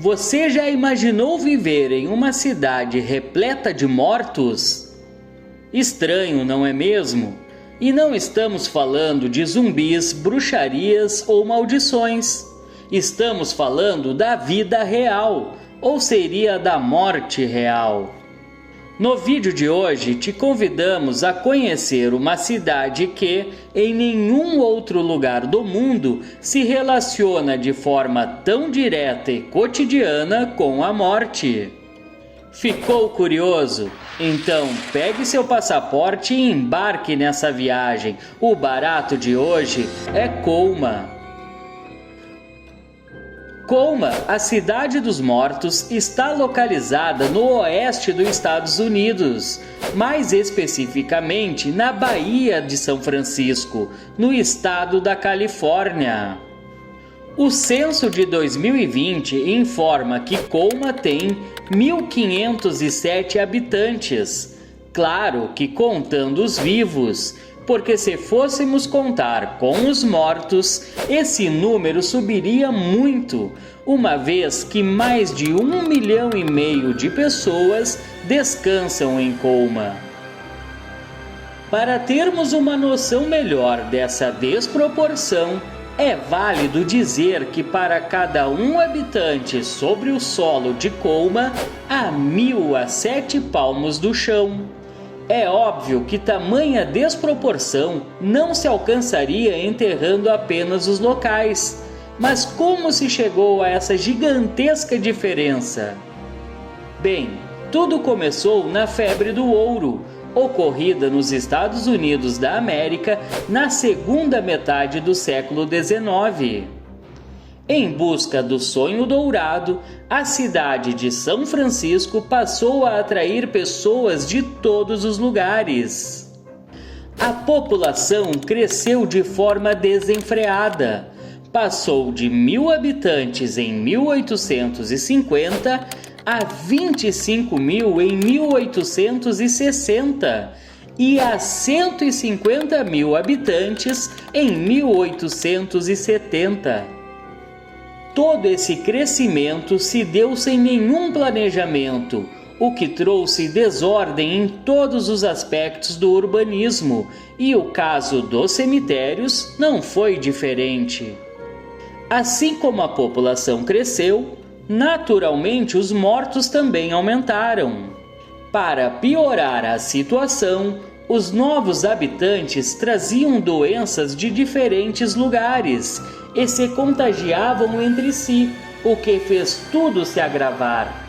Você já imaginou viver em uma cidade repleta de mortos? Estranho, não é mesmo? E não estamos falando de zumbis, bruxarias ou maldições. Estamos falando da vida real, ou seria da morte real. No vídeo de hoje te convidamos a conhecer uma cidade que, em nenhum outro lugar do mundo, se relaciona de forma tão direta e cotidiana com a morte. Ficou curioso? Então pegue seu passaporte e embarque nessa viagem. O barato de hoje é Colma. Colma, a cidade dos mortos, está localizada no oeste dos Estados Unidos, mais especificamente na Baía de São Francisco, no estado da Califórnia. O censo de 2020 informa que Colma tem 1.507 habitantes, claro que contando os vivos, porque se fôssemos contar com os mortos, esse número subiria muito, uma vez que mais de 1,5 milhão de pessoas descansam em Colma. Para termos uma noção melhor dessa desproporção, é válido dizer que para cada um habitante sobre o solo de Colma, há 1.000 a 7 palmos do chão. É óbvio que tamanha desproporção não se alcançaria enterrando apenas os locais. Mas como se chegou a essa gigantesca diferença? Bem, tudo começou na febre do ouro, ocorrida nos Estados Unidos da América na segunda metade do século XIX. Em busca do sonho dourado, a cidade de São Francisco passou a atrair pessoas de todos os lugares. A população cresceu de forma desenfreada. Passou de 1.000 habitantes em 1850 a 25.000 em 1860 e a 150.000 habitantes em 1870. Todo esse crescimento se deu sem nenhum planejamento, o que trouxe desordem em todos os aspectos do urbanismo, e o caso dos cemitérios não foi diferente. Assim como a população cresceu, naturalmente os mortos também aumentaram. Para piorar a situação, os novos habitantes traziam doenças de diferentes lugares e se contagiavam entre si, o que fez tudo se agravar.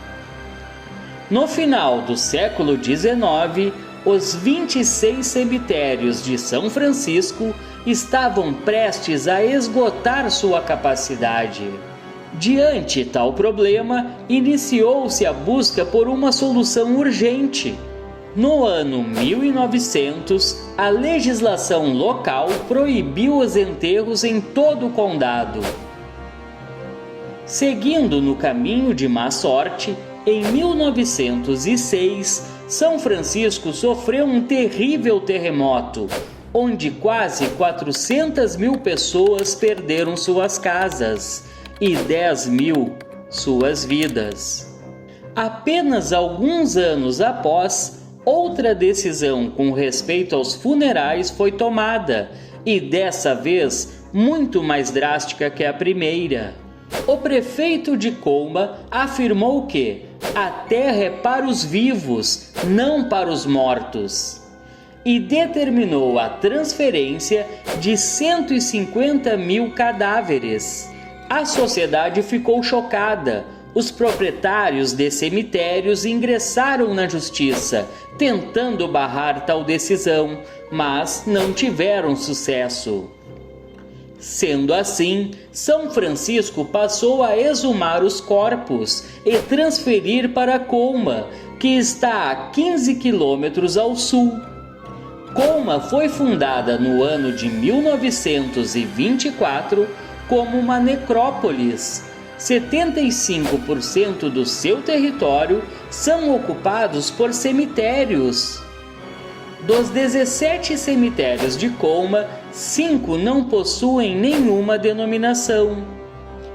No final do século XIX, os 26 cemitérios de São Francisco estavam prestes a esgotar sua capacidade. Diante tal problema, iniciou-se a busca por uma solução urgente. No ano 1900, a legislação local proibiu os enterros em todo o condado. Seguindo no caminho de má sorte, em 1906, São Francisco sofreu um terrível terremoto, onde quase 400.000 pessoas perderam suas casas e 10.000 suas vidas. Apenas alguns anos após, outra decisão com respeito aos funerais foi tomada, e dessa vez muito mais drástica que a primeira. O prefeito de Colma afirmou que a terra é para os vivos, não para os mortos, e determinou a transferência de 150.000 cadáveres. A sociedade ficou chocada. Os proprietários de cemitérios ingressaram na justiça, tentando barrar tal decisão, mas não tiveram sucesso. Sendo assim, São Francisco passou a exumar os corpos e transferir para Colma, que está a 15 quilômetros ao sul. Colma foi fundada no ano de 1924 como uma necrópolis. 75% do seu território são ocupados por cemitérios. Dos 17 cemitérios de Colma, 5 não possuem nenhuma denominação.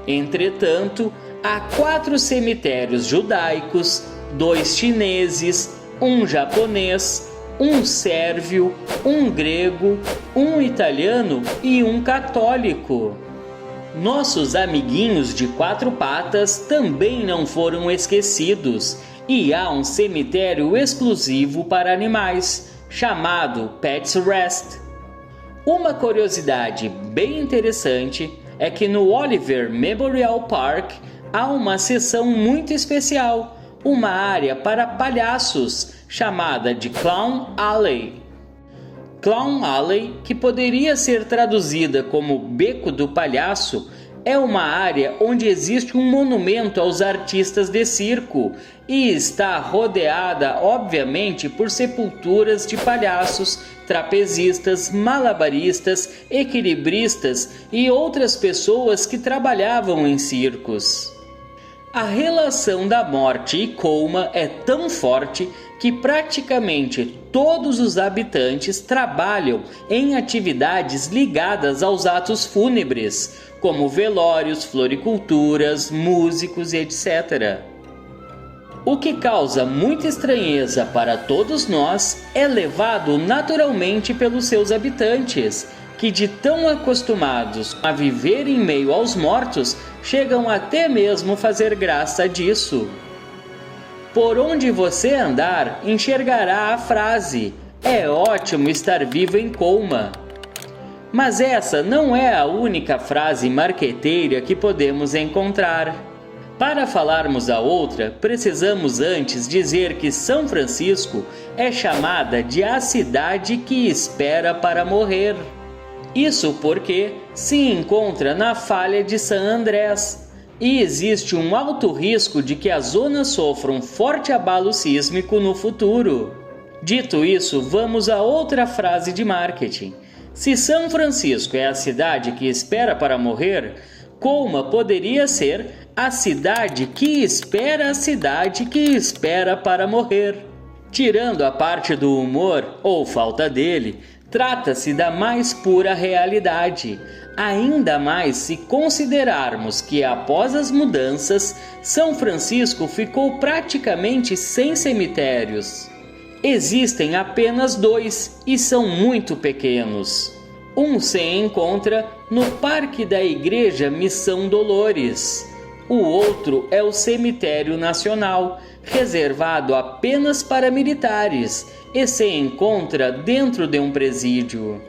Entretanto, Há 4 cemitérios judaicos, 2 chineses, 1 japonês, 1 sérvio, 1 grego, 1 italiano e 1 católico. Nossos amiguinhos de 4 patas também não foram esquecidos, e há um cemitério exclusivo para animais, chamado Pets Rest. Uma curiosidade bem interessante é que no Oliver Memorial Park há uma seção muito especial, uma área para palhaços, chamada de Clown Alley. Clown Alley, que poderia ser traduzida como Beco do Palhaço, é uma área onde existe um monumento aos artistas de circo e está rodeada, obviamente, por sepulturas de palhaços, trapezistas, malabaristas, equilibristas e outras pessoas que trabalhavam em circos. A relação da morte e Colma é tão forte que praticamente todos os habitantes trabalham em atividades ligadas aos atos fúnebres, como velórios, floriculturas, músicos e etc. O que causa muita estranheza para todos nós é levado naturalmente pelos seus habitantes, que de tão acostumados a viver em meio aos mortos, chegam até mesmo fazer graça disso. Por onde você andar, enxergará a frase: "É ótimo estar vivo em Colma". Mas essa não é a única frase marqueteira que podemos encontrar. Para falarmos a outra, precisamos antes dizer que São Francisco é chamada de a cidade que espera para morrer. Isso porque se encontra na falha de San Andrés e existe um alto risco de que a zona sofra um forte abalo sísmico no futuro. Dito isso, vamos a outra frase de marketing. Se São Francisco é a cidade que espera para morrer, Colma poderia ser a cidade que espera a cidade que espera para morrer. Tirando a parte do humor, ou falta dele, trata-se da mais pura realidade, ainda mais se considerarmos que após as mudanças, São Francisco ficou praticamente sem cemitérios. Existem apenas 2 e são muito pequenos. Um se encontra no Parque da Igreja Missão Dolores. O outro é o Cemitério Nacional, reservado apenas para militares, e se encontra dentro de um presídio.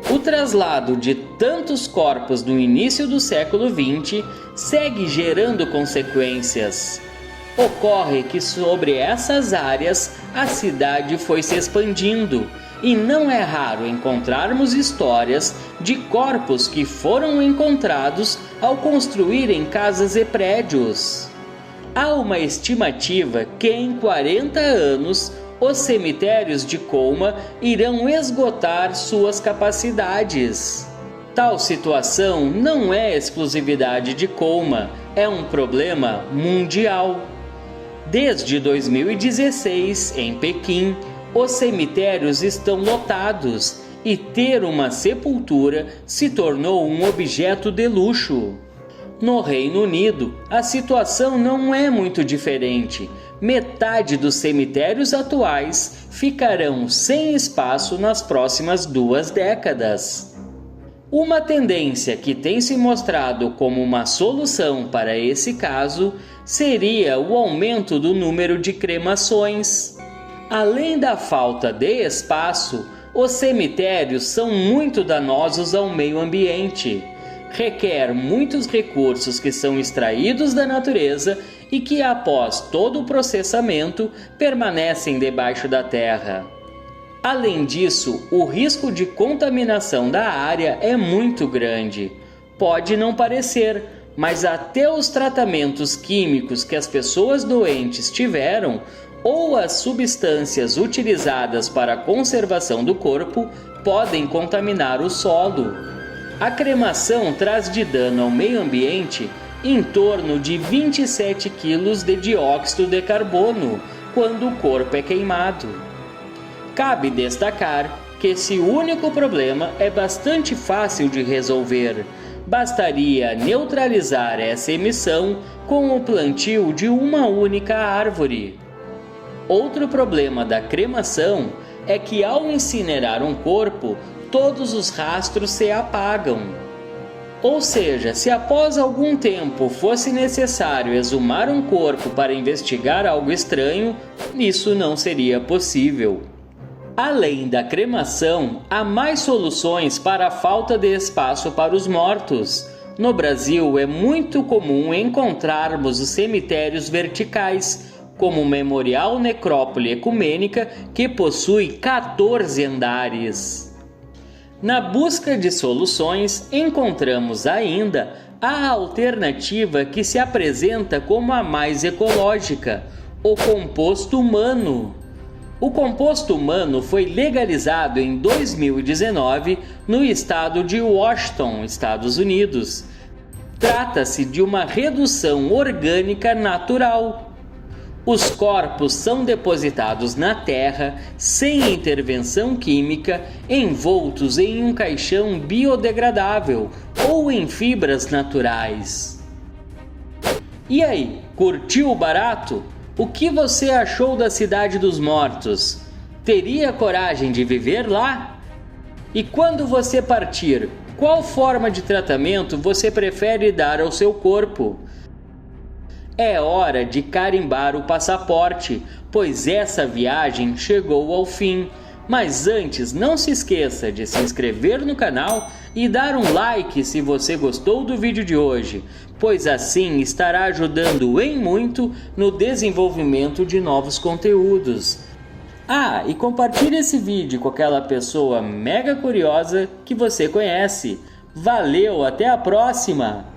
O traslado de tantos corpos no início do século XX segue gerando consequências. Ocorre que sobre essas áreas a cidade foi se expandindo, e não é raro encontrarmos histórias de corpos que foram encontrados ao construírem casas e prédios. Há uma estimativa que em 40 anos os cemitérios de Colma irão esgotar suas capacidades. Tal situação não é exclusividade de Colma, é um problema mundial. Desde 2016, em Pequim, os cemitérios estão lotados e ter uma sepultura se tornou um objeto de luxo. No Reino Unido, a situação não é muito diferente. Metade dos cemitérios atuais ficarão sem espaço nas próximas 2 décadas. Uma tendência que tem se mostrado como uma solução para esse caso seria o aumento do número de cremações. Além da falta de espaço, os cemitérios são muito danosos ao meio ambiente. Requer muitos recursos que são extraídos da natureza e que, após todo o processamento, permanecem debaixo da terra. Além disso, o risco de contaminação da área é muito grande. Pode não parecer, mas até os tratamentos químicos que as pessoas doentes tiveram ou as substâncias utilizadas para a conservação do corpo podem contaminar o solo. A cremação traz de dano ao meio ambiente em torno de 27 kg de dióxido de carbono quando o corpo é queimado. Cabe destacar que esse único problema é bastante fácil de resolver. Bastaria neutralizar essa emissão com o plantio de uma única árvore. Outro problema da cremação é que ao incinerar um corpo, todos os rastros se apagam. Ou seja, se após algum tempo fosse necessário exumar um corpo para investigar algo estranho, isso não seria possível. Além da cremação, há mais soluções para a falta de espaço para os mortos. No Brasil, é muito comum encontrarmos os cemitérios verticais, como o Memorial Necrópole Ecumênica, que possui 14 andares. Na busca de soluções, encontramos ainda a alternativa que se apresenta como a mais ecológica, o composto humano. O composto humano foi legalizado em 2019 no estado de Washington, Estados Unidos. Trata-se de uma redução orgânica natural. Os corpos são depositados na terra, sem intervenção química, envoltos em um caixão biodegradável ou em fibras naturais. E aí, curtiu o barato? O que você achou da Cidade dos Mortos? Teria coragem de viver lá? E quando você partir, qual forma de tratamento você prefere dar ao seu corpo? É hora de carimbar o passaporte, pois essa viagem chegou ao fim. Mas antes, não se esqueça de se inscrever no canal e dar um like se você gostou do vídeo de hoje, pois assim estará ajudando em muito no desenvolvimento de novos conteúdos. Ah, e compartilhe esse vídeo com aquela pessoa mega curiosa que você conhece. Valeu, até a próxima!